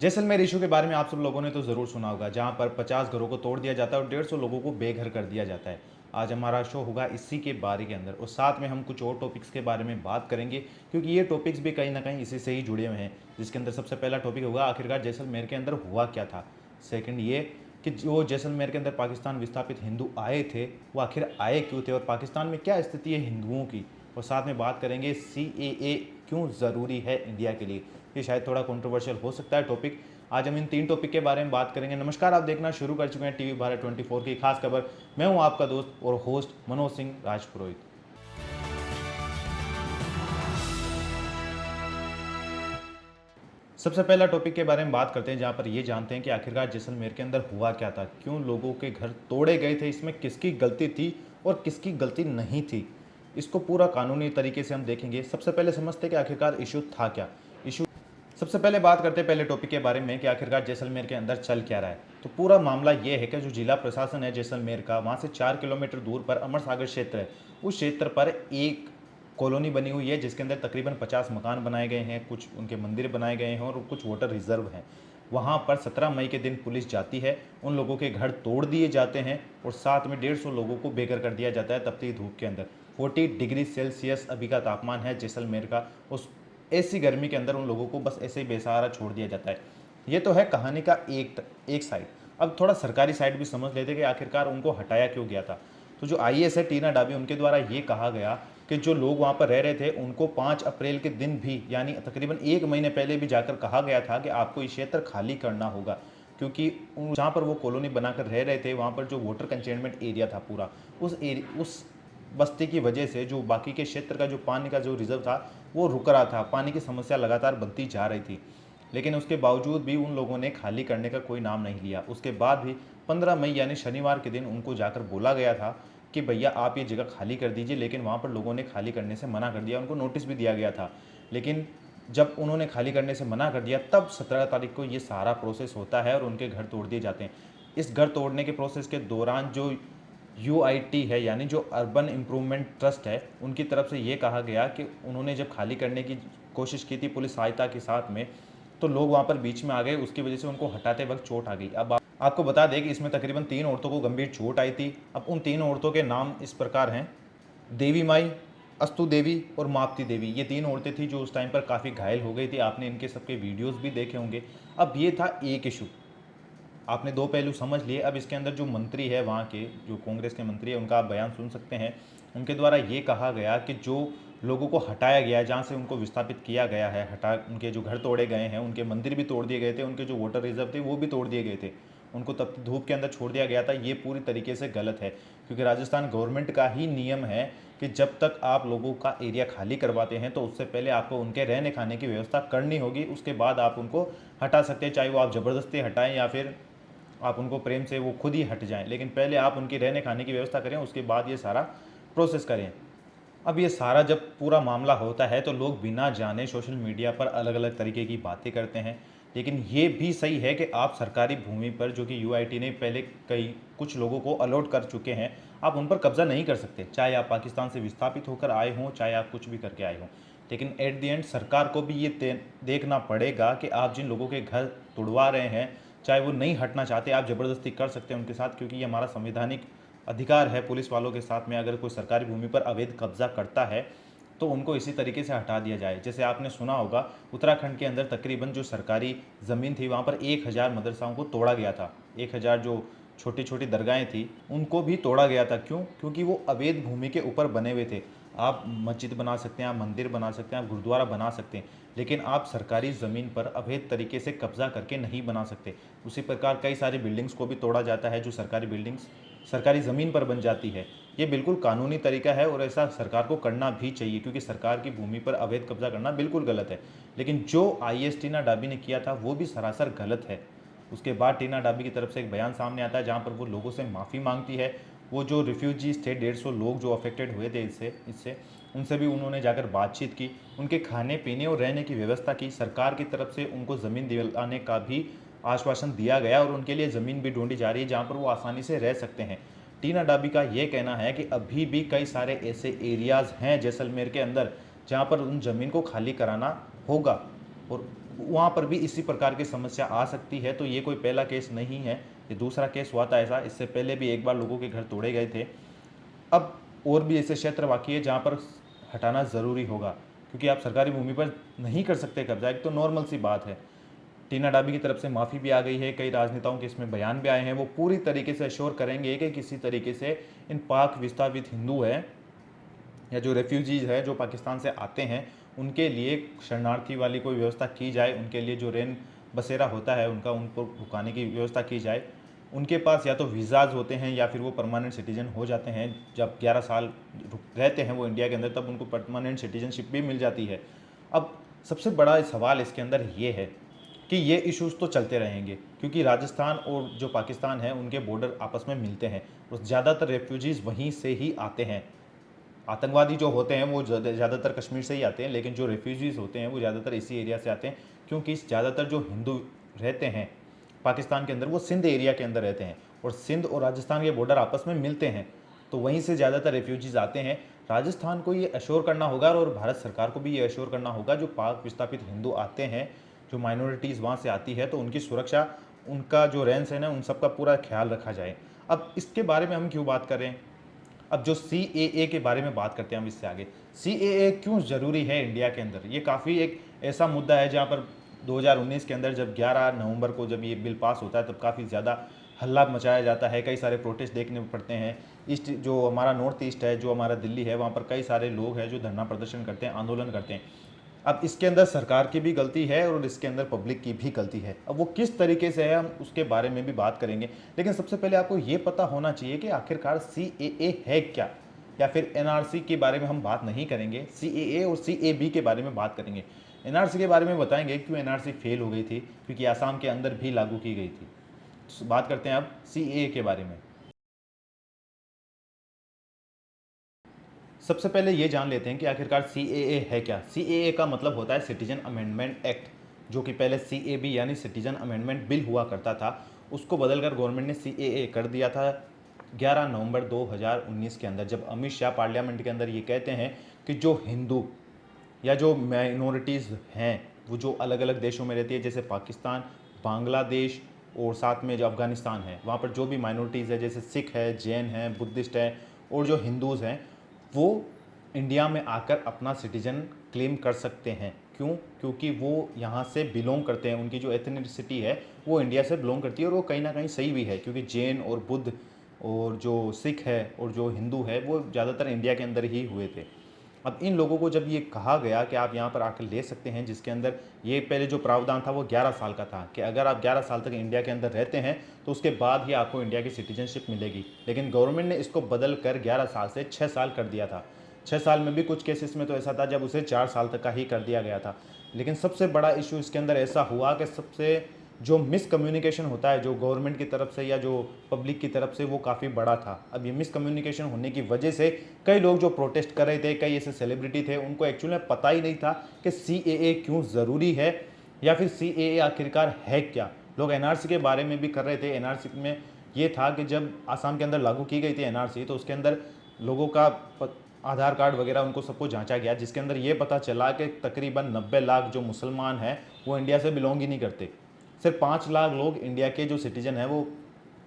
Jaisalmer issue के बारे में आप सब लोगों ने तो ज़रूर सुना होगा, जहां पर 50 घरों को तोड़ दिया जाता है और 150 लोगों को बेघर कर दिया जाता है। आज हमारा शो होगा इसी के बारे के अंदर और साथ में हम कुछ और टॉपिक्स के बारे में बात करेंगे, क्योंकि ये टॉपिक्स भी कहीं ना कहीं इसी से ही जुड़े हुए हैं। जिसके अंदर सबसे पहला टॉपिक होगा आखिरकार जैसलमेर के अंदर हुआ क्या था। सेकंड ये कि जो जैसलमेर के अंदर पाकिस्तान विस्थापित हिंदू आए थे, वो आखिर आए क्यों थे और पाकिस्तान में क्या स्थिति है हिंदुओं की। और साथ में बात करेंगे CAA क्यों ज़रूरी है इंडिया के लिए। ये शायद थोड़ा कंट्रोवर्शियल हो सकता है टॉपिक। आज हम इन 3 टॉपिक के बारे में बात करेंगे। नमस्कार, आप देखना शुरू कर चुके हैं टीवी भारत 24 की खास खबर। मैं हूं आपका दोस्त और होस्ट मनोज सिंह राजपुरोहित। सबसे पहला टॉपिक के बारे में बात करते हैं, जहां पर ये जानते हैं कि आखिरकार जैसलमेर के अंदर हुआ क्या था, क्यों लोगों के घर तोड़े गए थे, इसमें किसकी गलती थी और किसकी गलती नहीं थी। इसको पूरा कानूनी तरीके से हम देखेंगे। सबसे पहले समझते हैं कि आखिरकार इशू था क्या। इशू सबसे पहले बात करते हैं पहले टॉपिक के बारे में कि आखिरकार जैसलमेर के अंदर चल क्या रहा है। तो पूरा मामला ये है कि जो जिला प्रशासन है जैसलमेर का, वहाँ से 4 किलोमीटर दूर पर अमर सागर क्षेत्र है। उस क्षेत्र पर एक कॉलोनी बनी हुई है जिसके अंदर तकरीबन 50 मकान बनाए गए हैं, कुछ उनके मंदिर बनाए गए हैं और कुछ वाटर रिजर्व हैं। वहाँ पर 17 मई के दिन पुलिस जाती है, उन लोगों के घर तोड़ दिए जाते हैं और साथ में 150 लोगों को बेघर कर दिया जाता है तपती धूप के अंदर। 40 डिग्री सेल्सियस अभी का तापमान है जैसलमेर का। उस ऐसी गर्मी के अंदर उन लोगों को बस ऐसे ही बेसहारा छोड़ दिया जाता है। ये तो है कहानी का एक साइड। अब थोड़ा सरकारी साइड भी समझ लेते कि आखिरकार उनको हटाया क्यों गया था। तो जो IAS है टीना डाबी, उनके द्वारा ये कहा गया कि जो लोग वहाँ पर रह रहे थे उनको 5 अप्रैल के दिन भी, यानी तकरीबन 1 महीने पहले भी जाकर कहा गया था कि आपको ये क्षेत्र खाली करना होगा, क्योंकि जहाँ पर वो कॉलोनी बनाकर रह रहे थे वहाँ पर जो वाटर कंटेनमेंट एरिया था पूरा, उस बस्ती की वजह से जो बाकी के क्षेत्र का जो पानी का जो रिजर्व था वो रुक रहा था। पानी की समस्या लगातार बढ़ती जा रही थी, लेकिन उसके बावजूद भी उन लोगों ने खाली करने का कोई नाम नहीं लिया। उसके बाद भी 15 मई यानी शनिवार के दिन उनको जाकर बोला गया था कि भैया आप ये जगह खाली कर दीजिए, लेकिन वहाँ पर लोगों ने खाली करने से मना कर दिया। उनको नोटिस भी दिया गया था, लेकिन जब उन्होंने खाली करने से मना कर दिया तब 17 तारीख को ये सारा प्रोसेस होता है और उनके घर तोड़ दिए जाते हैं। इस घर तोड़ने के प्रोसेस के दौरान जो UIT है, यानी जो अर्बन इम्प्रूवमेंट ट्रस्ट है, उनकी तरफ से ये कहा गया कि उन्होंने जब खाली करने की कोशिश की थी पुलिस सहायता के साथ में, तो लोग वहाँ पर बीच में आ गए, उसकी वजह से उनको हटाते वक्त चोट आ गई। अब आपको बता दें कि इसमें तकरीबन 3 औरतों को गंभीर चोट आई थी। अब उन 3 औरतों के नाम इस प्रकार हैं: देवी माई, अस्तु देवी और मापती देवी। ये 3 औरतें थी जो उस टाइम पर काफ़ी घायल हो गई थी। आपने इनके सबके वीडियोज़ भी देखे होंगे। अब ये था एक इशू, आपने 2 पहलू समझ लिए। अब इसके अंदर जो मंत्री है वहाँ के, जो कांग्रेस के मंत्री है, उनका आप बयान सुन सकते हैं। उनके द्वारा ये कहा गया कि जो लोगों को हटाया गया है, जहाँ से उनको विस्थापित किया गया है, उनके जो घर तोड़े गए हैं, उनके मंदिर भी तोड़ दिए गए थे, उनके जो वाटर रिजर्व थे वो भी तोड़ दिए गए थे, उनको तब धूप के अंदर छोड़ दिया गया था। ये पूरी तरीके से गलत है, क्योंकि राजस्थान गवर्नमेंट का ही नियम है कि जब तक आप लोगों का एरिया खाली करवाते हैं तो उससे पहले आपको उनके रहने खाने की व्यवस्था करनी होगी। उसके बाद आप उनको हटा सकते हैं, चाहे वो आप ज़बरदस्ती हटाएं या फिर आप उनको प्रेम से वो खुद ही हट जाएं, लेकिन पहले आप उनकी रहने खाने की व्यवस्था करें, उसके बाद ये सारा प्रोसेस करें। अब ये सारा जब पूरा मामला होता है तो लोग बिना जाने सोशल मीडिया पर अलग अलग तरीके की बातें करते हैं, लेकिन ये भी सही है कि आप सरकारी भूमि पर, जो कि UIT ने पहले कुछ लोगों को अलॉट कर चुके हैं, आप उन पर कब्जा नहीं कर सकते, चाहे आप पाकिस्तान से विस्थापित होकर आए हों, चाहे आप कुछ भी करके आए हों। लेकिन एट द एंड सरकार को भी ये देखना पड़ेगा कि आप जिन लोगों के घर तुड़वा रहे हैं, चाहे वो नहीं हटना चाहते, आप ज़बरदस्ती कर सकते हैं उनके साथ, क्योंकि ये हमारा संवैधानिक अधिकार है। पुलिस वालों के साथ में अगर कोई सरकारी भूमि पर अवैध कब्जा करता है तो उनको इसी तरीके से हटा दिया जाए। जैसे आपने सुना होगा, उत्तराखंड के अंदर तकरीबन जो सरकारी ज़मीन थी वहाँ पर 1000 मदरसाओं को तोड़ा गया था। 1000 जो छोटी छोटी दरगाहें थी उनको भी तोड़ा गया था। क्यों? क्योंकि वो अवैध भूमि के ऊपर बने हुए थे। आप मस्जिद बना सकते हैं, आप मंदिर बना सकते हैं, आप गुरुद्वारा बना सकते हैं, लेकिन आप सरकारी ज़मीन पर अवैध तरीके से कब्जा करके नहीं बना सकते। उसी प्रकार कई सारी बिल्डिंग्स को भी तोड़ा जाता है, जो सरकारी बिल्डिंग्स सरकारी ज़मीन पर बन जाती है। ये बिल्कुल कानूनी तरीका है और ऐसा सरकार को करना भी चाहिए, क्योंकि सरकार की भूमि पर अवैध कब्जा करना बिल्कुल गलत है। लेकिन जो IAS टीना डाबी ने किया था वो भी सरासर गलत है। उसके बाद टीना डाबी की तरफ से एक बयान सामने आता है जहाँ पर वो लोगों से माफ़ी मांगती है। वो जो रिफ्यूजीज थे, 150 लोग जो अफेक्टेड हुए थे इससे उनसे भी उन्होंने जाकर बातचीत की, उनके खाने पीने और रहने की व्यवस्था की। सरकार की तरफ से उनको ज़मीन दिलाने का भी आश्वासन दिया गया और उनके लिए ज़मीन भी ढूंढी जा रही है जहाँ पर वो आसानी से रह सकते हैं। टीना डाबी का ये कहना है कि अभी भी कई सारे ऐसे एरियाज़ हैं जैसलमेर के अंदर जहाँ पर उन ज़मीन को खाली कराना होगा और वहाँ पर भी इसी प्रकार की समस्या आ सकती है। तो ये कोई पहला केस नहीं है, ये दूसरा केस हुआ था ऐसा। इससे पहले भी एक बार लोगों के घर तोड़े गए थे। अब और भी ऐसे क्षेत्र बाकी है जहाँ पर हटाना ज़रूरी होगा, क्योंकि आप सरकारी भूमि पर नहीं कर सकते कब्जा, एक तो नॉर्मल सी बात है। टीना डाबी की तरफ से माफ़ी भी आ गई है, कई राजनेताओं के इसमें बयान भी आए हैं। वो पूरी तरीके से अश्योर करेंगे कि किसी तरीके से इन पाक विस्थापित हिंदू है या जो रेफ्यूजीज़ है जो पाकिस्तान से आते हैं, उनके लिए शरणार्थी वाली कोई व्यवस्था की जाए। उनके लिए जो रेन बसेरा होता है उनका, उनको रुकाने की व्यवस्था की जाए। उनके पास या तो वीज़ाज़ होते हैं या फिर वो परमानेंट सिटीजन हो जाते हैं। जब 11 साल रहते हैं वो इंडिया के अंदर, तब उनको परमानेंट सिटीजनशिप भी मिल जाती है। अब सबसे बड़ा सवाल इसके अंदर ये है कि ये इश्यूज़ तो चलते रहेंगे, क्योंकि राजस्थान और जो पाकिस्तान है उनके बॉर्डर आपस में मिलते हैं और ज़्यादातर रेफ्यूजीज़ वहीं से ही आते हैं। आतंकवादी जो होते हैं वो ज़्यादातर कश्मीर से ही आते हैं, लेकिन जो रेफ्यूजीज़ होते हैं वो ज़्यादातर इसी एरिया से आते हैं, क्योंकि ज़्यादातर जो हिंदू रहते हैं पाकिस्तान के अंदर वो सिंध एरिया के अंदर रहते हैं और सिंध और राजस्थान के बॉर्डर आपस में मिलते हैं, तो वहीं से ज़्यादातर रेफ्यूजीज़ आते हैं। राजस्थान को ये अश्योर करना होगा और भारत सरकार को भी ये अश्योर करना होगा, जो पाक विस्थापित हिंदू आते हैं, जो माइनॉरिटीज़ वहाँ से आती है, तो उनकी सुरक्षा, उनका जो रहन सहन है, उन सब का पूरा ख्याल रखा जाए। अब इसके बारे में हम क्यों बात कर रहे हैं? अब जो CAA के बारे में बात करते हैं हम इससे आगे। CAA क्यों ज़रूरी है इंडिया के अंदर? ये काफ़ी एक ऐसा मुद्दा है जहाँ पर 2019 के अंदर जब 11 नवंबर को जब ये बिल पास होता है तब काफ़ी ज़्यादा हल्ला मचाया जाता है, कई सारे प्रोटेस्ट देखने पड़ते हैं। ईस्ट, जो हमारा नॉर्थ ईस्ट है, जो हमारा दिल्ली है, वहाँ पर कई सारे लोग हैं जो धरना प्रदर्शन करते हैं, आंदोलन करते हैं। अब इसके अंदर सरकार की भी गलती है और इसके अंदर पब्लिक की भी गलती है। अब वो किस तरीके से है हम उसके बारे में भी बात करेंगे, लेकिन सबसे पहले आपको ये पता होना चाहिए कि आखिरकार CAA है क्या, या फिर NRC के बारे में हम बात नहीं करेंगे, CAA और CAB के बारे में बात करेंगे। NRC के बारे में बताएंगे क्यों NRC फेल हो गई थी, क्योंकि आसाम के अंदर भी लागू की गई थी। तो बात करते हैं अब CAA के बारे में। सबसे पहले ये जान लेते हैं कि आखिरकार CAA है क्या। CAA का मतलब होता है सिटीजन अमेंडमेंट एक्ट, जो कि पहले CAB यानी सिटीजन अमेंडमेंट बिल हुआ करता था, उसको बदलकर गवर्नमेंट ने CAA कर दिया था 11 नवंबर 2019 के अंदर, जब अमित शाह पार्लियामेंट के अंदर ये कहते हैं कि जो हिंदू या जो माइनॉरिटीज़ हैं वो जो अलग अलग देशों में रहती है, जैसे पाकिस्तान, बांग्लादेश और साथ में जो अफ़गानिस्तान है, वहाँ पर जो भी माइनॉरिटीज़ है, जैसे सिख है, जैन हैं, बुद्धिस्ट हैं और जो हिंदूज़ हैं, वो इंडिया में आकर अपना सिटीजन क्लेम कर सकते हैं। क्यों? क्योंकि वो यहाँ से बिलोंग करते हैं, उनकी जो एथनिसिटी है वो इंडिया से बिलोंग करती है, और वो कहीं ना कहीं सही भी है, क्योंकि जैन और बुद्ध और जो सिख है और जो हिंदू है वो ज़्यादातर इंडिया के अंदर ही हुए थे। अब इन लोगों को जब ये कहा गया कि आप यहाँ पर आकर ले सकते हैं, जिसके अंदर ये पहले जो प्रावधान था वो 11 साल का था कि अगर आप 11 साल तक इंडिया के अंदर रहते हैं तो उसके बाद ही आपको इंडिया की सिटीजनशिप मिलेगी, लेकिन गवर्नमेंट ने इसको बदल कर 11 साल से 6 साल कर दिया था। 6 साल में भी कुछ केसेस में तो ऐसा था जब उसे 4 साल तक का ही कर दिया गया था। लेकिन सबसे बड़ा इशू इसके अंदर ऐसा हुआ कि सबसे जो मिसकम्युनिकेशन होता है जो गवर्नमेंट की तरफ से या जो पब्लिक की तरफ से, वो काफ़ी बड़ा था। अब ये मिसकम्युनिकेशन होने की वजह से कई लोग जो प्रोटेस्ट कर रहे थे, कई ऐसे सेलिब्रिटी थे, उनको एक्चुअली में पता ही नहीं था कि CAA क्यों ज़रूरी है या फिर CAA आखिरकार है क्या। लोग NRC के बारे में भी कर रहे थे। NRC में ये था कि जब आसाम के अंदर लागू की गई थी NRC, तो उसके अंदर लोगों का आधार कार्ड वगैरह उनको सबको जांचा गया, जिसके अंदर ये पता चला कि तकरीबन 90 लाख जो मुसलमान हैं वो इंडिया से बिलोंग ही नहीं करते। सिर्फ 5 लाख लोग इंडिया के जो सिटीजन हैं वो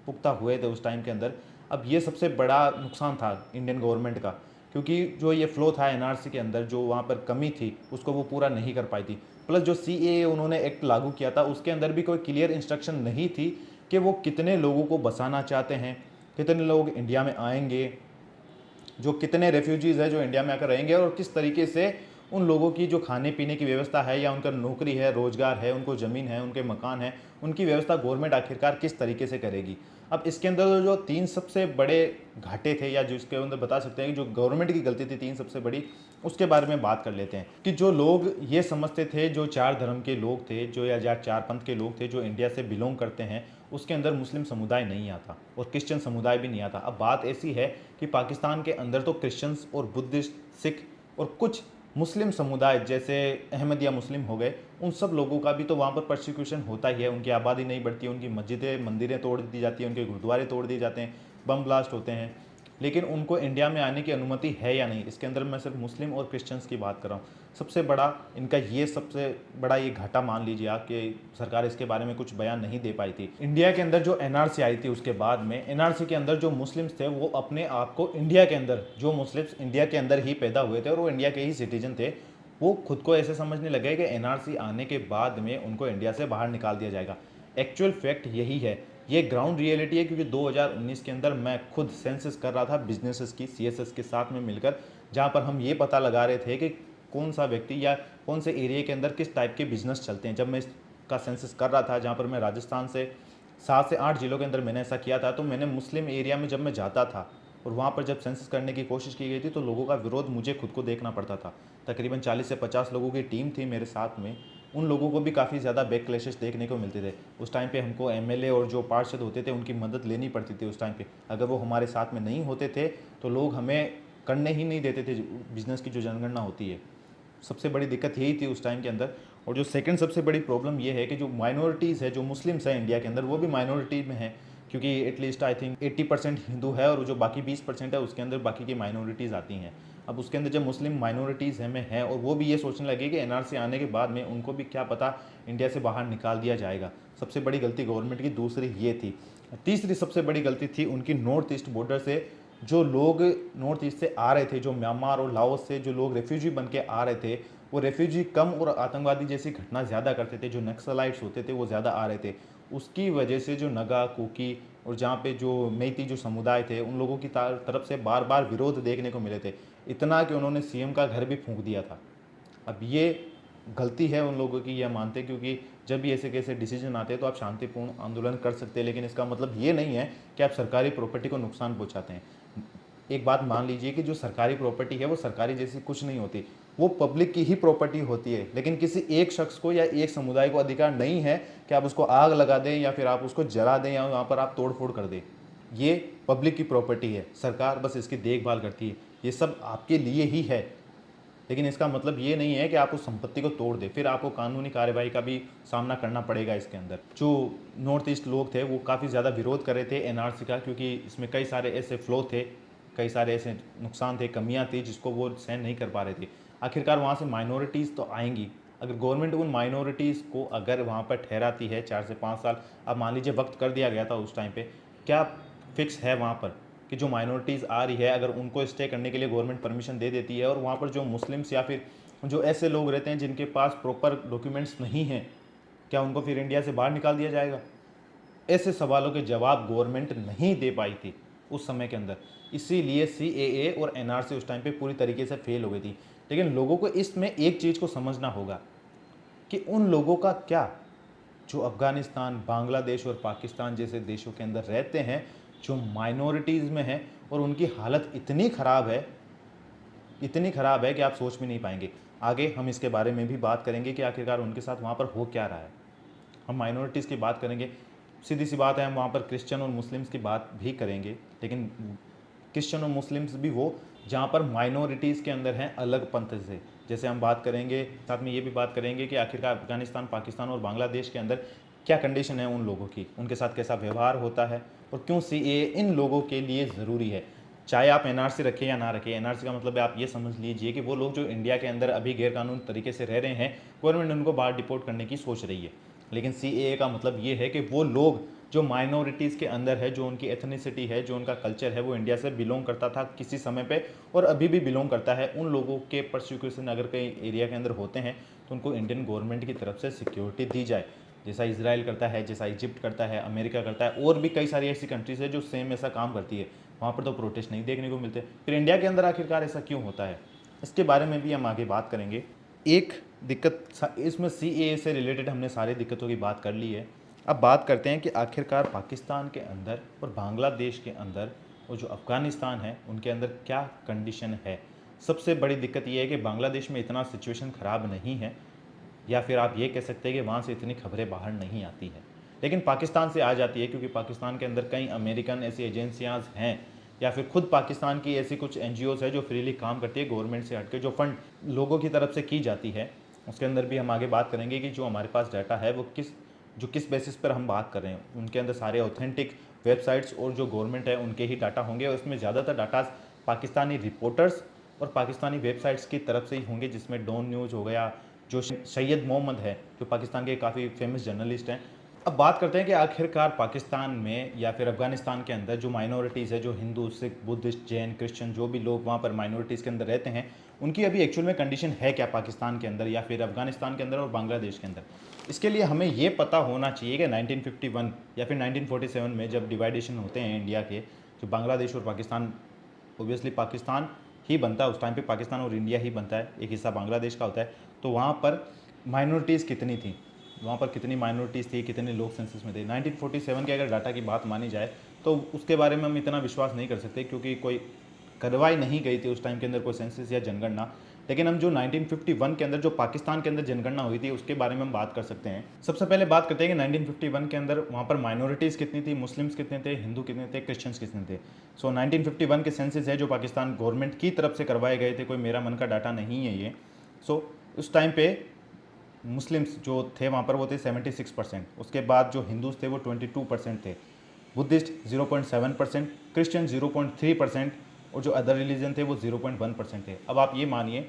पुख्ता हुए थे उस टाइम के अंदर। अब ये सबसे बड़ा नुकसान था इंडियन गवर्नमेंट का, क्योंकि जो ये फ्लो था NRC के अंदर, जो वहाँ पर कमी थी उसको वो पूरा नहीं कर पाई थी। प्लस जो CAA उन्होंने एक्ट लागू किया था उसके अंदर भी कोई क्लियर इंस्ट्रक्शन नहीं थी कि वो कितने लोगों को बसाना चाहते हैं, कितने लोग इंडिया में आएंगे, जो कितने रेफ्यूजीज़ हैं जो इंडिया में आकर रहेंगे, और किस तरीके से उन लोगों की जो खाने पीने की व्यवस्था है या उनका नौकरी है, रोज़गार है, उनको ज़मीन है, उनके मकान है, उनकी व्यवस्था गवर्नमेंट आखिरकार किस तरीके से करेगी। अब इसके अंदर जो 3 सबसे बड़े घाटे थे, या जिसके अंदर बता सकते हैं कि जो गवर्नमेंट की गलती थी 3 सबसे बड़ी, उसके बारे में बात कर लेते हैं। कि जो लोग ये समझते थे, जो 4 धर्म के लोग थे, जो या 4 पंथ के लोग थे जो इंडिया से बिलोंग करते हैं, उसके अंदर मुस्लिम समुदाय नहीं आता और क्रिश्चियन समुदाय भी नहीं आता। अब बात ऐसी है कि पाकिस्तान के अंदर तो क्रिश्चियंस और बुद्धिस्ट, सिख और कुछ मुस्लिम समुदाय जैसे अहमदिया मुस्लिम हो गए, उन सब लोगों का भी तो वहाँ पर परसिक्यूशन होता ही है। उनकी आबादी नहीं बढ़ती है, उनकी मस्जिदें मंदिरें तोड़ दी जाती हैं, उनके गुरुद्वारे तोड़ दिए जाते हैं, बम ब्लास्ट होते हैं। लेकिन उनको इंडिया में आने की अनुमति है या नहीं। इसके अंदर मैं सिर्फ मुस्लिम और क्रिश्चियंस की बात कर रहा हूँ। सबसे बड़ा इनका ये सबसे बड़ा ये घाटा मान लीजिए आप कि सरकार इसके बारे में कुछ बयान नहीं दे पाई थी। इंडिया के अंदर जो एनआरसी आई थी उसके बाद में एनआरसी के अंदर जो मुस्लिम्स थे वो अपने आप को इंडिया के अंदर, जो मुस्लिम्स इंडिया के अंदर ही पैदा हुए थे और वो इंडिया के ही सिटीजन थे, वो खुद को ऐसे समझने लगे कि एनआरसी आने के बाद में उनको इंडिया से बाहर निकाल दिया जाएगा। एक्चुअल फैक्ट यही है, ये ग्राउंड रियलिटी है, क्योंकि 2019 के अंदर मैं खुद सेंसस कर रहा था बिजनेसेस की सीएसएस के साथ में मिलकर, जहाँ पर हम ये पता लगा रहे थे कि कौन सा व्यक्ति या कौन से एरिया के अंदर किस टाइप के बिजनेस चलते हैं। जब मैं इसका सेंसस कर रहा था, जहाँ पर मैं राजस्थान से 7 से 8 जिलों के अंदर मैंने ऐसा किया था, तो मैंने मुस्लिम एरिया में जब मैं जाता था और वहाँ पर जब सेंसस करने की कोशिश की गई थी तो लोगों का विरोध मुझे खुद को देखना पड़ता था। तकरीबन 40 से 50 लोगों की टीम थी मेरे साथ में, उन लोगों को भी काफ़ी ज़्यादा बैक क्लैशेस देखने को मिलते थे। उस टाइम पे हमको एमएलए और जो पार्षद होते थे उनकी मदद लेनी पड़ती थी उस टाइम पे। अगर वो हमारे साथ में नहीं होते थे तो लोग हमें करने ही नहीं देते थे बिज़नेस की जो जनगणना होती है। सबसे बड़ी दिक्कत यही थी उस टाइम के अंदर। और जो सेकंड सबसे बड़ी प्रॉब्लम ये है कि जो माइनॉरिटीज़ है, जो मुस्लिम्स हैं इंडिया के अंदर, वो भी माइनॉरिटी में हैं, क्योंकि एटलीस्ट आई थिंक 80% हिंदू है और जो बाकी 20% है उसके अंदर बाकी की माइनॉरिटीज़ आती हैं। अब उसके अंदर जब मुस्लिम माइनॉरिटीज़ में है और वो भी ये सोचने लगे कि एनआरसी आने के बाद में उनको भी क्या पता इंडिया से बाहर निकाल दिया जाएगा। सबसे बड़ी गलती गवर्नमेंट की दूसरी ये थी। तीसरी सबसे बड़ी गलती थी उनकी नॉर्थ ईस्ट बॉर्डर से जो लोग नॉर्थ ईस्ट से आ रहे थे, जो म्यांमार और लाओस से जो लोग रेफ्यूजी बन के आ रहे थे, वो रेफ्यूजी कम और आतंकवादी जैसी घटना ज़्यादा करते थे। जो नक्सलाइट्स होते थे वो ज़्यादा आ रहे थे। उसकी वजह से जो नगा, कुकी और जहाँ पे जो मेइती जो समुदाय थे उन लोगों की तरफ से बार बार विरोध देखने को मिले थे, इतना कि उन्होंने सीएम का घर भी फूंक दिया था। अब ये गलती है उन लोगों की, यह मानते, क्योंकि जब भी ऐसे कैसे डिसीजन आते हैं तो आप शांतिपूर्ण आंदोलन कर सकते हैं, लेकिन इसका मतलब ये नहीं है कि आप सरकारी प्रॉपर्टी को नुकसान पहुंचाते हैं। एक बात मान लीजिए कि जो सरकारी प्रॉपर्टी है वो सरकारी जैसी कुछ नहीं होती, वो पब्लिक की ही प्रॉपर्टी होती है। लेकिन किसी एक शख्स को या एक समुदाय को अधिकार नहीं है कि आप उसको आग लगा दें या फिर आप उसको जला दें या वहाँ पर आप तोड़ फोड़ कर दें। ये पब्लिक की प्रॉपर्टी है, सरकार बस इसकी देखभाल करती है। ये सब आपके लिए ही है, लेकिन इसका मतलब ये नहीं है कि आप उस संपत्ति को तोड़ दें, फिर आपको कानूनी कार्रवाई का भी सामना करना पड़ेगा। इसके अंदर जो नॉर्थ ईस्ट लोग थे वो काफ़ी ज़्यादा विरोध कर रहे थे एनआरसी का, क्योंकि इसमें कई सारे ऐसे फ्लो थे, कई सारे ऐसे नुकसान थे, कमियां थी जिसको वो सहन नहीं कर पा रहे थे। आखिरकार वहाँ से माइनॉरिटीज़ तो आएंगी। अगर गवर्नमेंट उन माइनॉरिटीज़ को अगर वहाँ पर ठहराती है 4 से 5 साल, अब मान लीजिए वक्त कर दिया गया था उस टाइम पे, क्या फिक्स है वहाँ पर कि जो माइनॉरिटीज़ आ रही है अगर उनको स्टे करने के लिए गवर्नमेंट परमिशन दे देती है और वहाँ पर जो मुस्लिम्स या फिर जो ऐसे लोग रहते हैं जिनके पास प्रॉपर डॉक्यूमेंट्स नहीं हैं, क्या उनको फिर इंडिया से बाहर निकाल दिया जाएगा? ऐसे सवालों के जवाब गवर्नमेंट नहीं दे पाई थी उस समय के अंदर, इसीलिए सीएए और एनआरसी उस टाइम पे पूरी तरीके से फेल हो गई थी। लेकिन लोगों को इसमें एक चीज़ को समझना होगा कि उन लोगों का क्या, जो अफ़गानिस्तान, बांग्लादेश और पाकिस्तान जैसे देशों के अंदर रहते हैं, जो माइनॉरिटीज़ में हैं और उनकी हालत इतनी ख़राब है, इतनी ख़राब है कि आप सोच भी नहीं पाएंगे। आगे हम इसके बारे में भी बात करेंगे कि आखिरकार उनके साथ वहाँ पर हो क्या रहा है। हम माइनॉरिटीज़ की बात करेंगे, सीधी सी बात है, हम वहाँ पर क्रिश्चियन और मुस्लिम्स की बात भी करेंगे, लेकिन क्रिश्चियन और मुस्लिम्स भी वो जहाँ पर माइनॉरिटीज़ के अंदर हैं अलग पंथ से। जैसे हम बात करेंगे, साथ में ये भी बात करेंगे कि आखिरकार अफगानिस्तान, पाकिस्तान और बांग्लादेश के अंदर क्या कंडीशन है उन लोगों की, उनके साथ कैसा व्यवहार होता है और क्यों सीएए इन लोगों के लिए ज़रूरी है। चाहे आप एनआरसी रखें या ना रखें, एनआरसी का मतलब है आप ये समझ लीजिए कि वो लोग जो इंडिया के अंदर अभी गैरकानूनी तरीके से रह रहे हैं, गवर्नमेंट उनको बाहर डिपोर्ट करने की सोच रही है। लेकिन सीएए का मतलब ये है कि वो लोग जो माइनॉरिटीज़ के अंदर है, जो उनकी एथनिसिटी है, जो उनका कल्चर है, वो इंडिया से बिलोंग करता था किसी समय पे और अभी भी बिलोंग करता है, उन लोगों के प्रोसिक्यूशन अगर कई एरिया के अंदर होते हैं तो उनको इंडियन गवर्नमेंट की तरफ से सिक्योरिटी दी जाए, जैसा इजराइल करता है, जैसा इजिप्ट करता है, अमेरिका करता है, और भी कई सारी ऐसी कंट्रीज है जो सेम ऐसा काम करती है। वहाँ पर तो प्रोटेस्ट नहीं देखने को मिलते, फिर इंडिया के अंदर आखिरकार ऐसा क्यों होता है, इसके बारे में भी हम आगे बात करेंगे। एक दिक्कत इसमें सीएए से रिलेटेड हमने सारी दिक्कतों की बात कर ली है। अब बात करते हैं कि आखिरकार पाकिस्तान के अंदर और बांग्लादेश के अंदर और जो अफ़गानिस्तान है उनके अंदर क्या कंडीशन है। सबसे बड़ी दिक्कत ये है कि बांग्लादेश में इतना सिचुएशन ख़राब नहीं है, या फिर आप ये कह सकते हैं कि वहाँ से इतनी खबरें बाहर नहीं आती हैं, लेकिन पाकिस्तान से आ जाती है, क्योंकि पाकिस्तान के अंदर कई अमेरिकन ऐसी एजेंसियाँ हैं या फिर खुद पाकिस्तान की ऐसी कुछ एनजीओज है जो फ्रीली काम करती है गवर्नमेंट से हटके, जो फंड लोगों की तरफ से की जाती है। उसके अंदर भी हम आगे बात करेंगे कि जो हमारे पास डाटा है वो किस जो किस बेसिस पर हम बात कर रहे हैं, उनके अंदर सारे ऑथेंटिक वेबसाइट्स और जो गवर्नमेंट है उनके ही डाटा होंगे, और इसमें ज़्यादातर डाटा पाकिस्तानी रिपोर्टर्स और पाकिस्तानी वेबसाइट्स की तरफ से ही होंगे, जिसमें डॉन न्यूज़ हो गया, जो सैयद मोहम्मद है जो पाकिस्तान के काफ़ी फेमस जर्नलिस्ट हैं। अब बात करते हैं कि आखिरकार पाकिस्तान में या फिर अफ़गानिस्तान के अंदर जो माइनॉरिटीज़ है, जो हिंदू, सिख, बुद्धिस्ट, जैन, क्रिश्चियन, जो भी लोग वहाँ पर माइनॉरिटीज़ के अंदर रहते हैं, उनकी अभी एक्चुअल में कंडीशन है क्या पाकिस्तान के अंदर या फिर अफ़गानिस्तान के अंदर और बांग्लादेश के अंदर। इसके लिए हमें ये पता होना चाहिए कि 1951 या फिर 1947 में जब डिवाइडेशन होते हैं इंडिया के, जो बांग्लादेश और पाकिस्तान, ओबियसली पाकिस्तान ही बनता है उस टाइम पे, पाकिस्तान और इंडिया ही बनता है, एक हिस्सा बांग्लादेश का होता है। तो वहाँ पर माइनॉरिटीज़ कितनी थी, वहाँ पर कितनी माइनॉरिटीज़ थी, कितने लोग सेंसस में थे 1947 के अगर डाटा की बात मानी जाए तो उसके बारे में हम इतना विश्वास नहीं कर सकते, क्योंकि कोई करवाई नहीं गई थी उस टाइम के अंदर कोई सेंसस या जनगणना। लेकिन हम जो 1951 के अंदर जो पाकिस्तान के अंदर जनगणना हुई थी उसके बारे में हम बात कर सकते हैं। सबसे पहले बात करते हैं कि 1951 के अंदर वहाँ पर माइनॉरिटीज़ कितनी थी, मुस्लिम्स कितने थे, हिंदू कितने थे, क्रिश्चियंस कितने थे। सो 1951 के सेंसस है जो पाकिस्तान गवर्नमेंट की तरफ से करवाए गए थे, कोई मेरा मन का डाटा नहीं है ये। सो उस टाइम पे मुस्लिम्स जो थे वहाँ पर वो थे 76%, उसके बाद जो हिंदूज थे वो 22% थे, बुद्धिस्ट 0.7%, क्रिश्चियन 0.3% और जो अदर रिलीजन थे वो 0.1% थे। अब आप ये मानिए,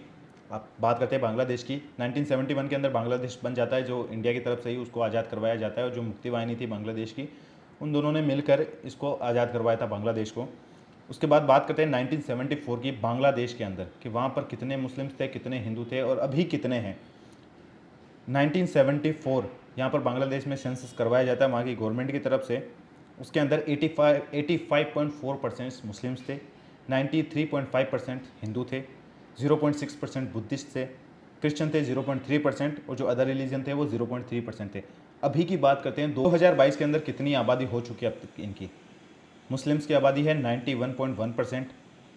आप बात करते हैं बांग्लादेश की, 1971 के अंदर बांग्लादेश बन जाता है, जो इंडिया की तरफ से ही उसको आज़ाद करवाया जाता है, और जो मुक्ति वाहिनी थी बांग्लादेश की, उन दोनों ने मिलकर इसको आज़ाद करवाया था बांग्लादेश को। उसके बाद बात करते हैं 1974 की बांग्लादेश के अंदर, कि वहाँ पर कितने मुस्लिम्स थे, कितने हिंदू थे और अभी कितने हैं। 1974 यहाँ पर बांग्लादेश में सेंसस करवाया जाता है वहाँ की गवर्नमेंट की तरफ से। उसके अंदर 85.4% मुस्लिम्स थे, 93.5% हिंदू थे, 0.6% बुद्धिस्ट थे, क्रिश्चियन थे 0.3% और जो अदर रिलीजन थे वो 0.3% थे। अभी की बात करते हैं 2022 के अंदर कितनी आबादी हो चुकी है अब तक इनकी। मुस्लिम्स की आबादी है 91.1%,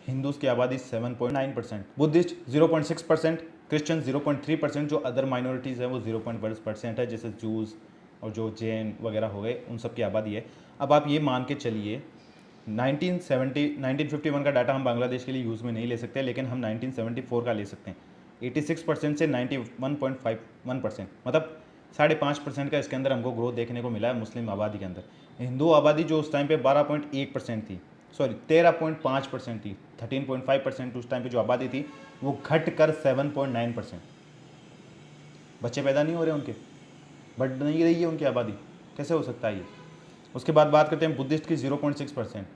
हिंदूज की आबादी 7.9%, बुद्धिस्ट 0.6%, क्रिश्चियन 0.3%, जो अदर माइनॉरिटीज़ है वो 0.1% है, जैसे जूस और जो जैन वगैरह हो गए, उन सब की आबादी है। अब आप ये मान के चलिए 1951 का डाटा हम बांग्लादेश के लिए यूज़ में नहीं ले सकते, लेकिन हम 1974 का ले सकते हैं। 86% से 91.51%, मतलब 5.5% का इसके अंदर हमको ग्रोथ देखने को मिला है मुस्लिम आबादी के अंदर। हिंदू आबादी जो उस टाइम पे 12.1% थी, सॉरी 13.5% थी, 13.5% उस टाइम पे जो आबादी थी वो घट कर 7.9%। बच्चे पैदा नहीं हो रहे उनके, बढ़ नहीं रही है उनकी आबादी, कैसे हो सकता है ये। उसके बाद बात करते हैं बुद्धिस्ट की 0.6%,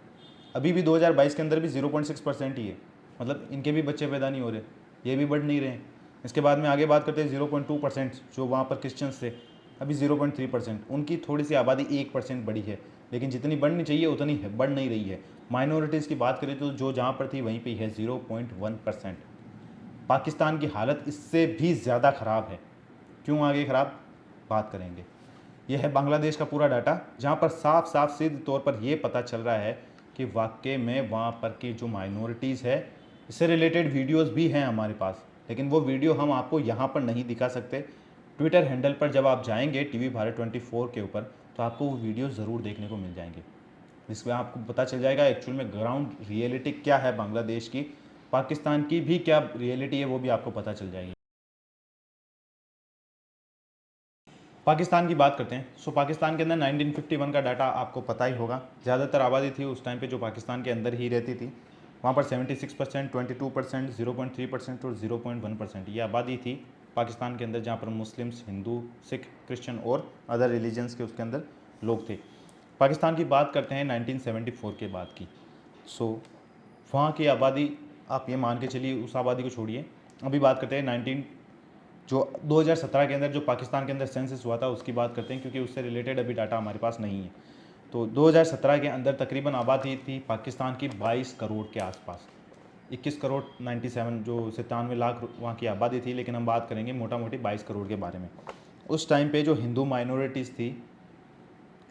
अभी भी 2022 के अंदर भी 0.6% ही है, मतलब इनके भी बच्चे पैदा नहीं हो रहे, ये भी बढ़ नहीं रहे हैं। इसके बाद में आगे बात करते हैं 0.2% जो वहाँ पर क्रिश्चियंस थे, अभी 0.3%, उनकी थोड़ी सी आबादी 1% बढ़ी है, लेकिन जितनी बढ़नी चाहिए उतनी है बढ़ नहीं रही है। माइनॉरिटीज़ की बात करें तो जो जहाँ पर थी वहीं पे है 0.1%। पाकिस्तान की हालत इससे भी ज़्यादा ख़राब है। क्यों आगे ख़राब बात करेंगे। यह है बांग्लादेश का पूरा डाटा, जहाँ पर साफ साफ सीधे तौर पर यह पता चल रहा है कि वाकई में वहाँ पर की जो माइनॉरिटीज़ है, इससे रिलेटेड वीडियोस भी हैं हमारे पास, लेकिन वो वीडियो हम आपको यहाँ पर नहीं दिखा सकते। ट्विटर हैंडल पर जब आप जाएंगे टीवी भारत 24 के ऊपर, तो आपको वो वीडियो ज़रूर देखने को मिल जाएंगे, जिसमें आपको पता चल जाएगा एक्चुअल में ग्राउंड रियलिटी क्या है बांग्लादेश की, पाकिस्तान की भी क्या रियलिटी है वो भी आपको पता चल जाएगी। पाकिस्तान की बात करते हैं। सो पाकिस्तान के अंदर 1951 का डाटा आपको पता ही होगा, ज़्यादातर आबादी थी उस टाइम पे जो पाकिस्तान के अंदर ही रहती थी। वहाँ पर 76%, 22%, 0.3% और 0.1% ये आबादी थी पाकिस्तान के अंदर, जहाँ पर मुस्लिम्स, हिंदू, सिख, क्रिश्चियन और अदर रिलीजन्स के उसके अंदर लोग थे। पाकिस्तान की बात करते हैं 1974 के बाद की। सो वहाँ की आबादी, आप ये मान के चलिए, उस आबादी को छोड़िए, अभी बात करते हैं 2017 के अंदर जो पाकिस्तान के अंदर सेंसस हुआ था उसकी बात करते हैं, क्योंकि उससे रिलेटेड अभी डाटा हमारे पास नहीं है। तो 2017 के अंदर तकरीबन आबादी थी पाकिस्तान की 22 करोड़ के आसपास, 21 करोड़ 97 जो 97 लाख वहाँ की आबादी थी, लेकिन हम बात करेंगे मोटा मोटी 22 करोड़ के बारे में। उस टाइम पे जो हिंदू माइनॉरिटीज़ थी,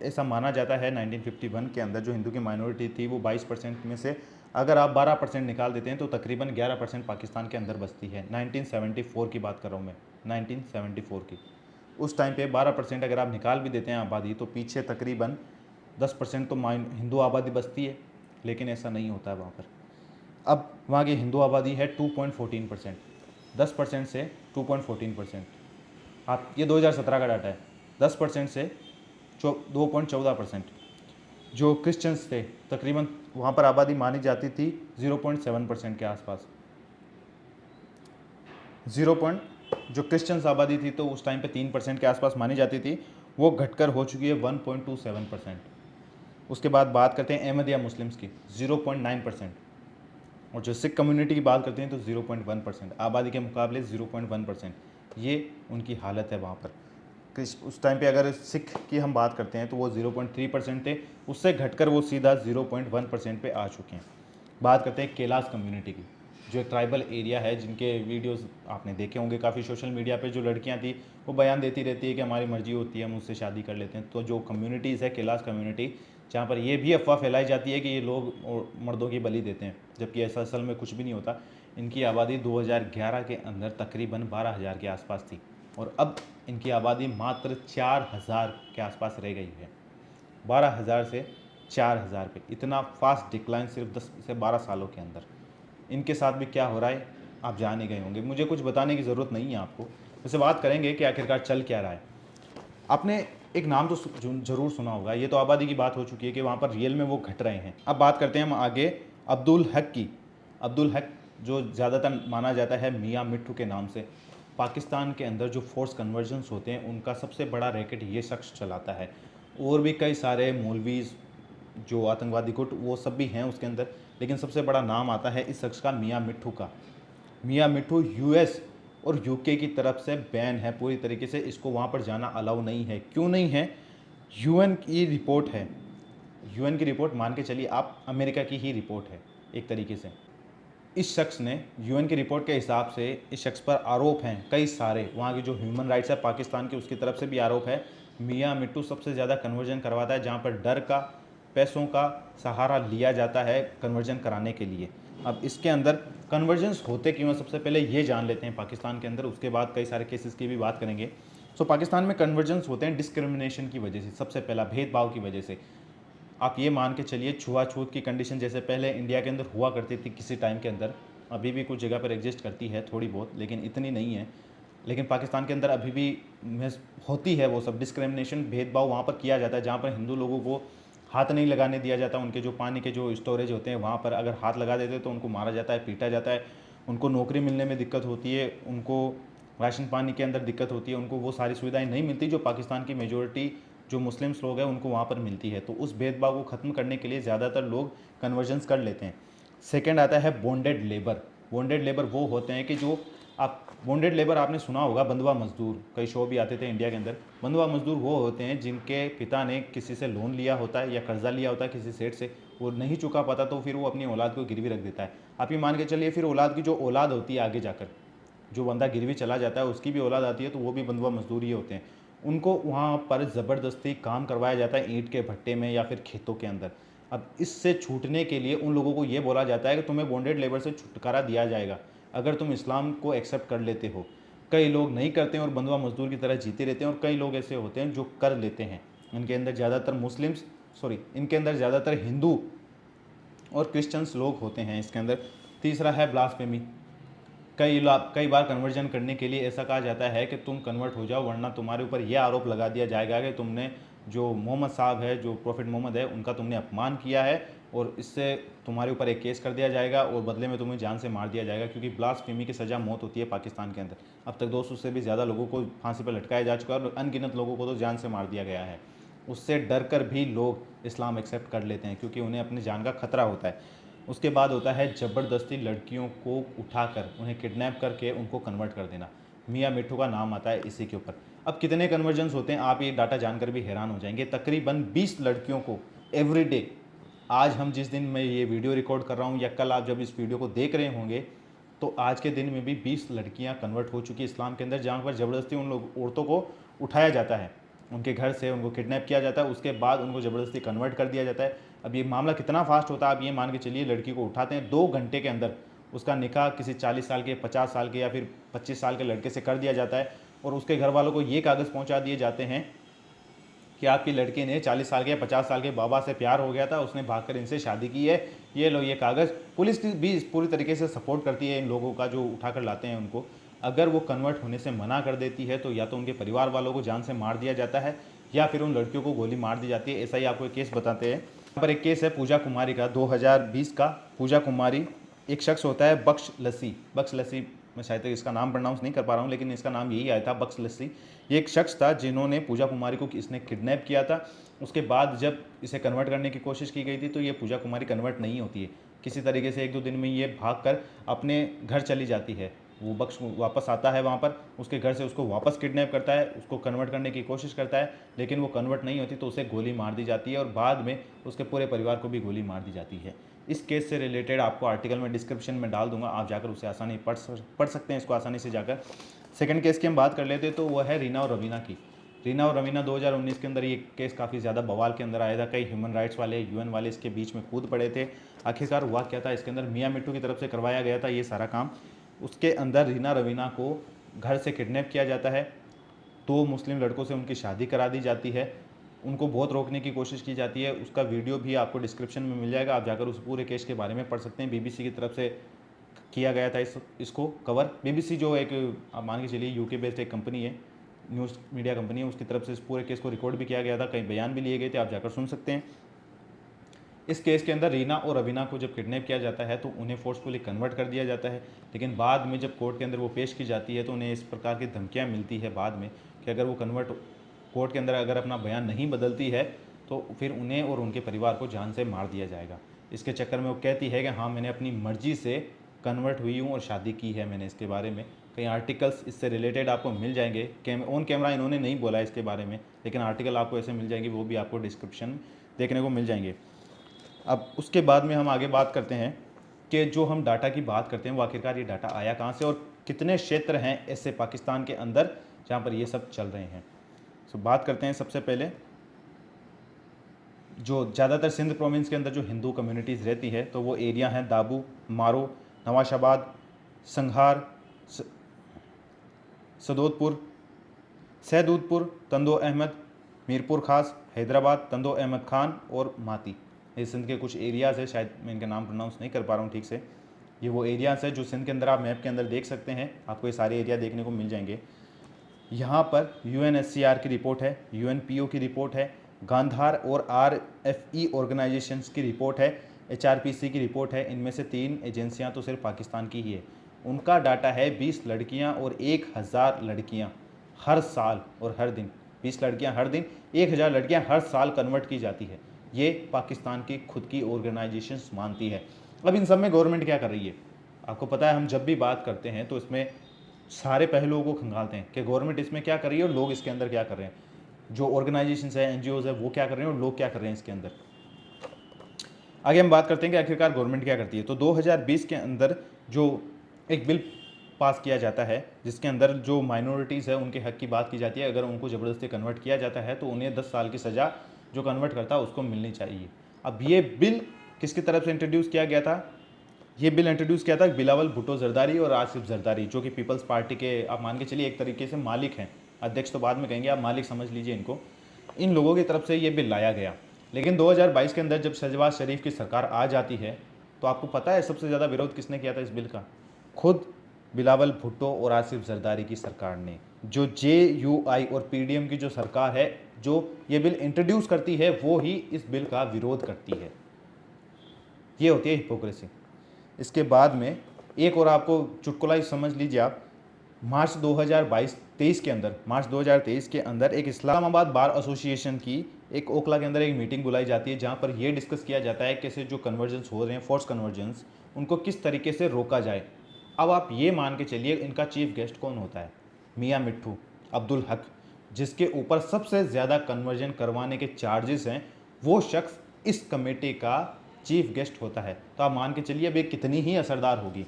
ऐसा माना जाता है 1951 के अंदर जो हिंदू की माइनॉरिटी थी वो 22% में से अगर आप 12% निकाल देते हैं तो तकरीबन 11% पाकिस्तान के अंदर बसती है। 1974 की बात कर रहा हूँ मैं, 1974 की। उस टाइम पे 12% अगर आप निकाल भी देते हैं आबादी, तो पीछे तकरीबन 10% तो हिंदू आबादी बसती है, लेकिन ऐसा नहीं होता है वहाँ पर। अब वहाँ की हिंदू आबादी है 2.14%, 10% से 2.14%। आप ये 2017 का डाटा है, 10% से 2.14%। जो क्रिश्चियंस थे तकरीबन वहाँ पर आबादी मानी जाती थी 0.7% के आसपास। जो क्रिश्चियंस आबादी थी तो उस टाइम पे 3% के आसपास मानी जाती थी, वो घटकर हो चुकी है 1.27%। उसके बाद बात करते हैं अहमदिया मुस्लिम्स की, 0.9%। और जो सिख कम्युनिटी की बात करते हैं तो 0.1%, आबादी के मुकाबले 0.1%। ये उनकी हालत है वहाँ पर। उस टाइम पे अगर सिख की हम बात करते हैं तो वो 0.3% थे, उससे घटकर वो सीधा 0.1% पे आ चुके हैं। बात करते हैं कैलाश कम्युनिटी की, जो एक ट्राइबल एरिया है, जिनके वीडियोस आपने देखे होंगे काफ़ी सोशल मीडिया पे। जो लड़कियां थी वो बयान देती रहती है कि हमारी मर्जी होती है, हम उससे शादी कर लेते हैं। तो जो कम्युनिटीज़ है कैलाश कम्युनिटी, जहाँ पर ये भी अफवाह फैलाई जाती है कि ये लोग मर्दों की बलि देते हैं, जबकि ऐसा असल में कुछ भी नहीं होता। इनकी आबादी 2011 के अंदर तकरीबन 12,000 के आसपास थी, और अब इनकी आबादी मात्र 4,000 के आसपास रह गई है। 12,000 से 4,000 पे इतना फास्ट डिक्लाइन सिर्फ 10 से 12 सालों के अंदर। इनके साथ भी क्या हो रहा है आप जान ही गए होंगे, मुझे कुछ बताने की ज़रूरत नहीं है आपको। वैसे बात करेंगे कि आखिरकार चल क्या रहा है। आपने एक नाम तो ज़रूर सुना होगा, ये तो आबादी की बात हो चुकी है कि वहाँ पर रियल में वो घट रहे हैं। अब बात करते हैं हम आगे अब्दुल हक की। अब्दुल हक जो ज़्यादातर माना जाता है मियाँ मिट्ठू के नाम से। पाकिस्तान के अंदर जो फोर्स कन्वर्जन्स होते हैं उनका सबसे बड़ा रैकेट ये शख्स चलाता है, और भी कई सारे मौलवीज़ जो आतंकवादी गुट वो सब भी हैं उसके अंदर, लेकिन सबसे बड़ा नाम आता है इस शख्स का, मियाँ मिट्ठू का। मियाँ मिट्ठू यूएस और यूके की तरफ से बैन है पूरी तरीके से, इसको वहाँ पर जाना अलाउ नहीं है। क्यों नहीं है? यूएन की रिपोर्ट है, यूएन की रिपोर्ट मान के चलिए आप, अमेरिका की ही रिपोर्ट है एक तरीके से। इस शख्स ने, यूएन की रिपोर्ट के हिसाब से इस शख्स पर आरोप हैं कई सारे, वहाँ की जो ह्यूमन राइट्स है पाकिस्तान की उसकी तरफ से भी आरोप है। मियाँ मिट्टू सबसे ज़्यादा कन्वर्जन करवाता है, जहाँ पर डर का, पैसों का सहारा लिया जाता है कन्वर्जन कराने के लिए। अब इसके अंदर कन्वर्जन्स होते क्यों हैं, सबसे पहले ये जान लेते हैं पाकिस्तान के अंदर, उसके बाद कई सारे केसेस की भी बात करेंगे। सो पाकिस्तान में कन्वर्जन्स होते हैं डिस्क्रिमिनेशन की वजह से, सबसे पहला भेदभाव की वजह से। आप ये मान के चलिए छुआछूत की कंडीशन जैसे पहले इंडिया के अंदर हुआ करती थी किसी टाइम के अंदर, अभी भी कुछ जगह पर एग्जिस्ट करती है थोड़ी बहुत, लेकिन इतनी नहीं है। लेकिन पाकिस्तान के अंदर अभी भी होती है वो सब डिस्क्रिमिनेशन, भेदभाव वहाँ पर किया जाता है। जहाँ पर हिंदू लोगों को हाथ नहीं लगाने दिया जाता, उनके जो पानी के जो स्टोरेज होते हैं वहाँ पर अगर हाथ लगा देते तो उनको मारा जाता है, पीटा जाता है। उनको नौकरी मिलने में दिक्कत होती है, उनको राशन पानी के अंदर दिक्कत होती है, उनको वो सारी सुविधाएं नहीं मिलती जो पाकिस्तान की मेजोरिटी जो मुस्लिम्स लोग हैं उनको वहाँ पर मिलती है। तो उस भेदभाव को ख़त्म करने के लिए ज़्यादातर लोग कन्वर्जन्स कर लेते हैं। सेकेंड आता है बॉन्डेड लेबर। बॉन्डेड लेबर वो होते हैं कि जो आप, बॉन्डेड लेबर आपने सुना होगा, बंधुआ मजदूर, कई शो भी आते थे इंडिया के अंदर। बंधुआ मजदूर वो होते हैं जिनके पिता ने किसी से लोन लिया होता है या कर्जा लिया होता है किसी सेठ से, वो नहीं चुका पाता तो फिर वो अपनी औलाद को गिरवी रख देता है। आप ये मान के चलिए फिर औलाद की जो औलाद होती है आगे जाकर, जो बंदा गिरवी चला जाता है उसकी भी औलाद आती है, तो वो भी बंधुआ मजदूर ही होते हैं। उनको वहाँ पर ज़बरदस्ती काम करवाया जाता है ईंट के भट्टे में या फिर खेतों के अंदर। अब इससे छूटने के लिए उन लोगों को ये बोला जाता है कि तुम्हें बॉन्डेड लेबर से छुटकारा दिया जाएगा अगर तुम इस्लाम को एक्सेप्ट कर लेते हो। कई लोग नहीं करते हैं और बंधुआ मजदूर की तरह जीते रहते हैं, और कई लोग ऐसे होते हैं जो कर लेते हैं। इनके अंदर ज़्यादातर हिंदू और क्रिश्चियंस लोग होते हैं इसके अंदर। तीसरा है ब्लास्फेमी। कई बार कन्वर्जन करने के लिए ऐसा कहा जाता है कि तुम कन्वर्ट हो जाओ, वरना तुम्हारे ऊपर यह आरोप लगा दिया जाएगा कि तुमने जो मोहम्मद साहब है, जो प्रॉफिट मोहम्मद है, उनका तुमने अपमान किया है, और इससे तुम्हारे ऊपर एक केस कर दिया जाएगा और बदले में तुम्हें जान से मार दिया जाएगा। क्योंकि ब्लास्फेमी की सज़ा मौत होती है पाकिस्तान के अंदर। अब तक 200 से भी ज़्यादा लोगों को फांसी पर लटकाया जा चुका है और अनगिनत लोगों को तो जान से मार दिया गया है। उससे डर कर भी लोग इस्लाम एक्सेप्ट कर लेते हैं क्योंकि उन्हें अपनी जान का खतरा होता है। उसके बाद होता है ज़बरदस्ती लड़कियों को उठाकर उन्हें किडनैप करके उनको कन्वर्ट कर देना। मियाँ मिट्ठू का नाम आता है इसी के ऊपर। अब कितने कन्वर्जन्स होते हैं आप ये डाटा जानकर भी हैरान हो जाएंगे। तकरीबन 20 लड़कियों को एवरीडे, आज हम जिस दिन मैं ये वीडियो रिकॉर्ड कर रहा हूँ या कल आप जब इस वीडियो को देख रहे होंगे, तो आज के दिन में भी 20 लड़कियाँ कन्वर्ट हो चुकी इस्लाम के अंदर, जहाँ पर ज़बरदस्ती उन लोग औरतों को उठाया जाता है, उनके घर से उनको किडनैप किया जाता है, उसके बाद उनको ज़बरदस्ती कन्वर्ट कर दिया जाता है। अब ये मामला कितना फास्ट होता है आप ये मान के चलिए, लड़की को उठाते हैं 2 घंटे के अंदर उसका निकाह किसी 40 साल के, 50 साल के या फिर 25 साल के लड़के से कर दिया जाता है, और उसके घर वालों को ये कागज़ पहुंचा दिए जाते हैं कि आपकी लड़की ने 40 साल के या 50 साल के बाबा से प्यार हो गया था, उसने भागकर इनसे शादी की है, ये लो ये कागज़। पुलिस भी पूरी तरीके से सपोर्ट करती है इन लोगों का जो उठा कर लाते हैं उनको। अगर वो कन्वर्ट होने से मना कर देती है तो या तो उनके परिवार वालों को जान से मार दिया जाता है, या फिर उन लड़कियों को गोली मार दी जाती है। ऐसा ही आपको एक केस बताते हैं। यहाँ पर एक केस है पूजा कुमारी का, 2020 का। पूजा कुमारी, एक शख्स होता है बख्श लस्सी, मैं शायद इसका नाम प्रोनाउंस नहीं कर पा रहा हूँ, लेकिन इसका नाम यही आया था, बख्श लस्सी। ये एक शख्स था जिन्होंने पूजा कुमारी को इसने किडनैप किया था। उसके बाद जब इसे कन्वर्ट करने की कोशिश की गई थी तो ये पूजा कुमारी कन्वर्ट नहीं होती है। किसी तरीके से 1-2 दिन में ये भागकर अपने घर चली जाती है। वो बख्श वापस आता है वहाँ पर, उसके घर से उसको वापस किडनैप करता है, उसको कन्वर्ट करने की कोशिश करता है, लेकिन वो कन्वर्ट नहीं होती तो उसे गोली मार दी जाती है और बाद में उसके पूरे परिवार को भी गोली मार दी जाती है। इस केस से रिलेटेड आपको आर्टिकल में डिस्क्रिप्शन में डाल दूंगा, आप जाकर उसे आसानी पढ़ सकते हैं इसको आसानी से जाकर। सेकंड केस की हम बात कर लेते हैं तो वह है रीना और रवीना की। रीना और रवीना 2019 के अंदर ये केस काफ़ी ज़्यादा बवाल के अंदर आया था। कई ह्यूमन राइट्स वाले, यूएन वाले इसके बीच में कूद पड़े थे। आखिरकार हुआ क्या था इसके अंदर? मियाँ मिट्टू की तरफ से करवाया गया था ये सारा काम। उसके अंदर रीना रवीना को घर से किडनैप किया जाता है, 2 मुस्लिम लड़कों से उनकी शादी करा दी जाती है, उनको बहुत रोकने की कोशिश की जाती है। उसका वीडियो भी आपको डिस्क्रिप्शन में मिल जाएगा, आप जाकर उस पूरे केस के बारे में पढ़ सकते हैं। बीबीसी की तरफ से किया गया था इसको कवर। बीबीसी जो एक, आप मान के चलिए, यूके बेस्ड एक कंपनी है, न्यूज़ मीडिया कंपनी है, उसकी तरफ से इस पूरे केस को रिकॉर्ड भी किया गया था, कई बयान भी लिए गए थे, आप जाकर सुन सकते हैं। इस केस के अंदर रीना और रवीना को जब किडनैप किया जाता है तो उन्हें फोर्सफुली कन्वर्ट कर दिया जाता है, लेकिन बाद में जब कोर्ट के अंदर वो पेश की जाती है तो उन्हें इस प्रकार की धमकियाँ मिलती है बाद में कि अगर वो कोर्ट के अंदर अगर अपना बयान नहीं बदलती है तो फिर उन्हें और उनके परिवार को जान से मार दिया जाएगा। इसके चक्कर में वो कहती है कि हाँ, मैंने अपनी मर्जी से कन्वर्ट हुई हूँ और शादी की है मैंने। इसके बारे में कई आर्टिकल्स इससे रिलेटेड आपको मिल जाएंगे। ऑन कैमरा इन्होंने नहीं बोला इसके बारे में, लेकिन आर्टिकल आपको ऐसे मिल जाएंगे, वो भी आपको डिस्क्रिप्शन देखने को मिल जाएंगे। अब उसके बाद में हम आगे बात करते हैं कि जो हम डाटा की बात करते हैं वो आखिरकार ये डाटा आया कहाँ से और कितने क्षेत्र हैं ऐसे पाकिस्तान के अंदर जहाँ पर ये सब चल रहे हैं। सो बात करते हैं सबसे पहले जो ज़्यादातर सिंध प्रोविंस के अंदर जो हिंदू कम्युनिटीज़ रहती है तो वो एरिया हैं दाबू, मारो, नवाशाबाद, संघार, सदोदपुर, सहदूदपुर, तंदो अहमद, मीरपुर खास, हैदराबाद, तंदो अहमद खान और माती। ये सिंध के कुछ एरियाज़ है, शायद मैं इनका नाम प्रोनाउंस नहीं कर पा रहा हूँ ठीक से। ये वो एरियाज़ है जो सिंध के अंदर आप मैप के अंदर देख सकते हैं, आपको ये सारे एरिया देखने को मिल जाएंगे। यहाँ पर यूएनएचसीआर की रिपोर्ट है, यूएनपीओ की रिपोर्ट है, गांधार और आरएफई ऑर्गेनाइजेशंस की रिपोर्ट है, एचआरपीसी की रिपोर्ट है। इनमें से 3 एजेंसियाँ तो सिर्फ पाकिस्तान की ही है। उनका डाटा है 20 लड़कियाँ और 1000 लड़कियाँ हर साल और हर दिन, 20 लड़कियाँ हर दिन, 1000 लड़कियाँ हर साल कन्वर्ट की जाती है। ये पाकिस्तान की खुद की ऑर्गेनाइजेशंस मानती है। अब इन सब में गवर्नमेंट क्या कर रही है? आपको पता है, हम जब भी बात करते हैं तो इसमें सारे पहलुओं को खंगालते हैं कि गवर्नमेंट इसमें क्या कर रही है और लोग इसके अंदर क्या कर रहे हैं, जो ऑर्गेनाइजेशंस है, एनजीओज है, वो क्या कर रहे हैं और लोग क्या कर रहे हैं इसके अंदर। आगे हम बात करते हैं कि आखिरकार गवर्नमेंट क्या करती है। तो 2020 के अंदर जो एक बिल पास किया जाता है जिसके अंदर जो माइनॉरिटीज़ है उनके हक की बात की जाती है। अगर उनको ज़बरदस्ती कन्वर्ट किया जाता है तो उन्हें 10 साल की सज़ा जो कन्वर्ट करता है उसको मिलनी चाहिए। अब ये बिल किसकी तरफ से इंट्रोड्यूस किया गया था? ये बिल इंट्रोड्यूस किया था बिलावल भुट्टो जरदारी और आसिफ जरदारी, जो कि पीपल्स पार्टी के, आप मान के चलिए, एक तरीके से मालिक हैं। अध्यक्ष तो बाद में कहेंगे, आप मालिक समझ लीजिए इनको। इन लोगों की तरफ से ये बिल लाया गया। लेकिन 2022 के अंदर जब शहबाज शरीफ की सरकार आ जाती है तो आपको पता है सबसे ज़्यादा विरोध किसने किया था इस बिल का? खुद बिलावल भुट्टो और आसिफ जरदारी की सरकार ने। जो JUI और PDM की जो सरकार है जो ये बिल इंट्रोड्यूस करती है वो ही इस बिल का विरोध करती है। ये होती है हिपोक्रेसी। इसके बाद में एक और आपको चुटकुला ही समझ लीजिए आप। मार्च 2023 के अंदर एक इस्लामाबाद बार एसोसिएशन की एक ओखला के अंदर एक मीटिंग बुलाई जाती है जहां पर यह डिस्कस किया जाता है कैसे जो कन्वर्जेंस हो रहे हैं, फोर्स कन्वर्जेंस, उनको किस तरीके से रोका जाए। अब आप ये मान के चलिए इनका चीफ गेस्ट कौन होता है? मियाँ मिट्ठू अब्दुल हक, जिसके ऊपर सबसे ज़्यादा कन्वर्जन करवाने के चार्जेस हैं, वो शख्स इस कमेटी का चीफ गेस्ट होता है। तो आप मान के चलिए अब ये कितनी ही असरदार होगी।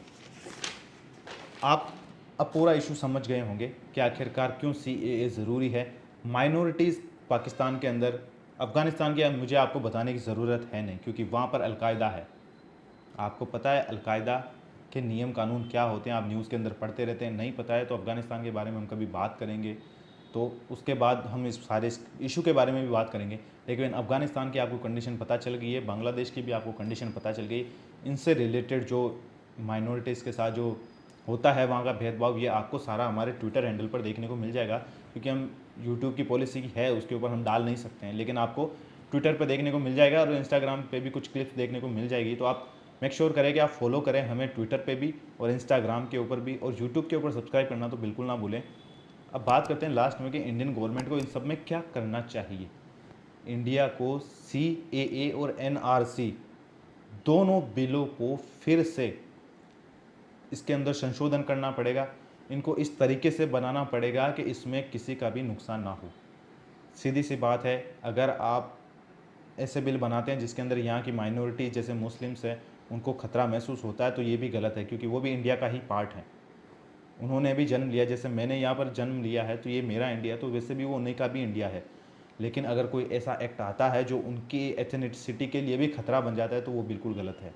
आप अब पूरा इशू समझ गए होंगे कि आखिरकार क्यों CAA ज़रूरी है। माइनॉरिटीज़ पाकिस्तान के अंदर, अफ़गानिस्तान की मुझे आपको बताने की ज़रूरत है नहीं, क्योंकि वहाँ पर अलकायदा है। आपको पता है अलकायदा के नियम कानून क्या होते हैं, आप न्यूज़ के अंदर पढ़ते रहते हैं। नहीं पता है तो अफ़गानिस्तान के बारे में हम कभी बात करेंगे, तो उसके बाद हम इस सारे इशू के बारे में भी बात करेंगे। लेकिन अफ़गानिस्तान की आपको कंडीशन पता चल गई है, बांग्लादेश की भी आपको कंडीशन पता चल गई। इनसे रिलेटेड जो माइनॉरिटीज़ के साथ जो होता है वहाँ का भेदभाव, ये आपको सारा हमारे ट्विटर हैंडल पर देखने को मिल जाएगा, क्योंकि हम यूट्यूब की पॉलिसी है उसके ऊपर हम डाल नहीं सकते हैं, लेकिन आपको ट्विटर पे देखने को मिल जाएगा और इंस्टाग्राम पे भी कुछ क्लिप्स देखने को मिल जाएगी। तो आप मेक श्योर करें कि आप फॉलो करें हमें ट्विटर पे भी और इंस्टाग्राम के ऊपर भी, और यूट्यूब के ऊपर सब्सक्राइब करना तो बिल्कुल ना भूलें। अब बात करते हैं लास्ट में कि इंडियन गवर्नमेंट को इन सब में क्या करना चाहिए। इंडिया को CAA और NRC दोनों बिलों को फिर से इसके अंदर संशोधन करना पड़ेगा। इनको इस तरीके से बनाना पड़ेगा कि इसमें किसी का भी नुकसान ना हो। सीधी सी बात है, अगर आप ऐसे बिल बनाते हैं जिसके अंदर यहाँ की माइनॉरिटी जैसे मुस्लिम्स है उनको खतरा महसूस होता है, तो ये भी गलत है, क्योंकि वो भी इंडिया का ही पार्ट है। उन्होंने भी जन्म लिया, जैसे मैंने यहाँ पर जन्म लिया है तो ये मेरा इंडिया, तो वैसे भी वो उन्हीं का भी इंडिया है। लेकिन अगर कोई ऐसा एक्ट आता है जो उनकी एथनिसिटी के लिए भी खतरा बन जाता है तो वो बिल्कुल गलत है।